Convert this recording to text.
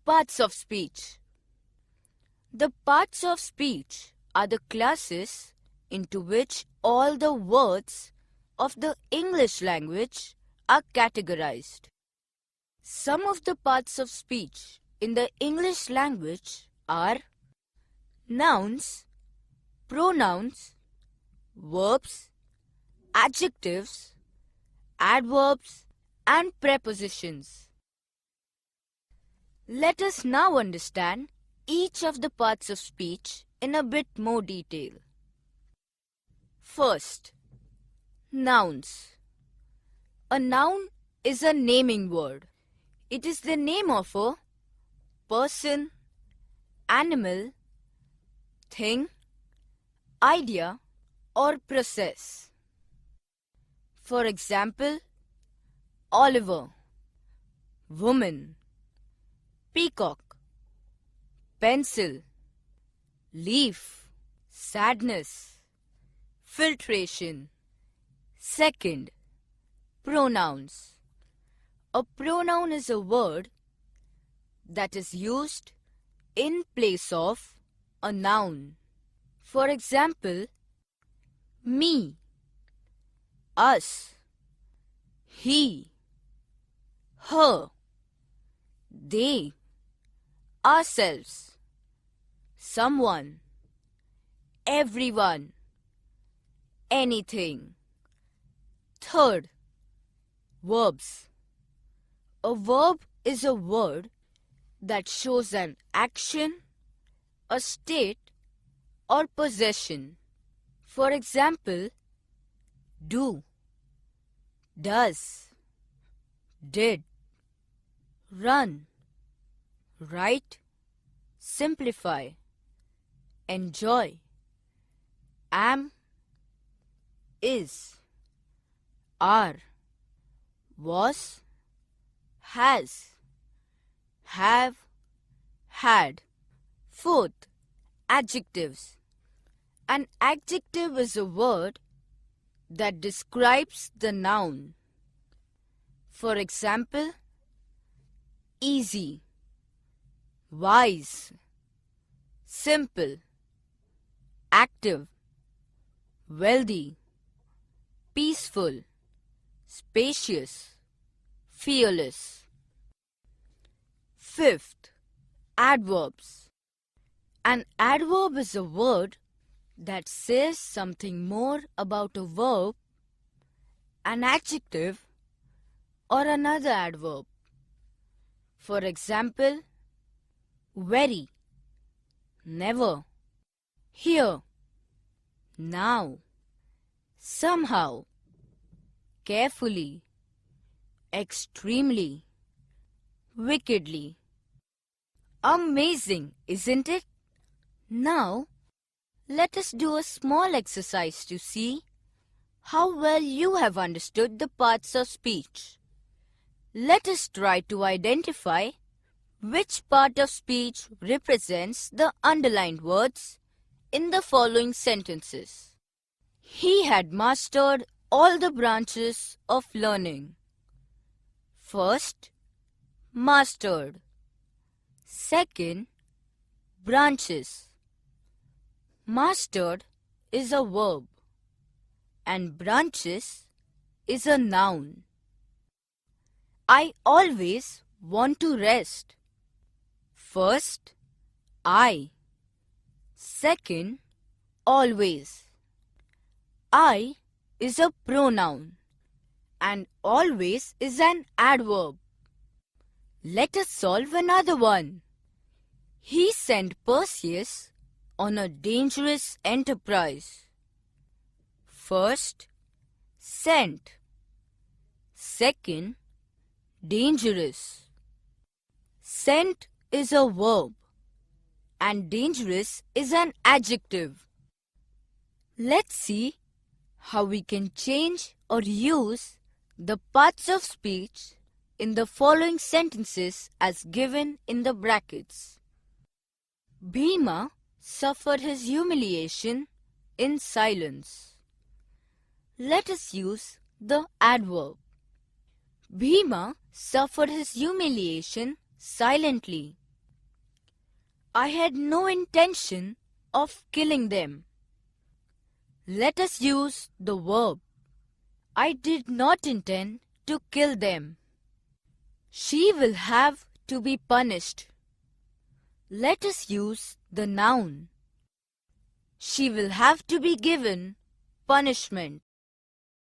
Parts of speech. The parts of speech are the classes into which all the words of the English language are categorized. Some of the parts of speech in the English language are nouns, pronouns, verbs, adjectives, adverbs, and prepositions. Let us now understand each of the parts of speech in a bit more detail. First, nouns. A noun is a naming word. It is the name of a person, animal, thing, idea, or process. For example, Oliver, woman, peacock, pencil, leaf, sadness, filtration. Second, pronouns. A pronoun is a word that is used in place of a noun. For example, me, us, he, her, they, ourselves, someone, everyone, anything. Third, verbs. A verb is a word that shows an action, a state, or possession. For example, do, does, did, run, write, simplify, enjoy, am, is, are, was, has, have, had. Fourth, adjectives. An adjective is a word that describes the noun. For example, easy, wise, simple, active, wealthy, peaceful, spacious, fearless. Fifth, adverbs. An adverb is a word that says something more about a verb, an adjective, or another adverb. For example, very, never, here, now, somehow, carefully, extremely, wickedly. Amazing, isn't it? Now, let us do a small exercise to see how well you have understood the parts of speech. Let us try to identify which part of speech represents the underlined words in the following sentences. He had mastered all the branches of learning. First, mastered. Second, branches. Mastered is a verb and branches is a noun. I always want to rest. First, I. Second, always. I is a pronoun and always is an adverb. Let us solve another one. He sent Perseus on a dangerous enterprise. First, sent. Second, dangerous. Sent is a verb and dangerous is an adjective. Let's see how we can change or use the parts of speech in the following sentences as given in the brackets. Bhima suffered his humiliation in silence. Let us use the adverb. Bhima suffered his humiliation silently. I had no intention of killing them. Let us use the verb. I did not intend to kill them. She will have to be punished. Let us use the noun. She will have to be given punishment.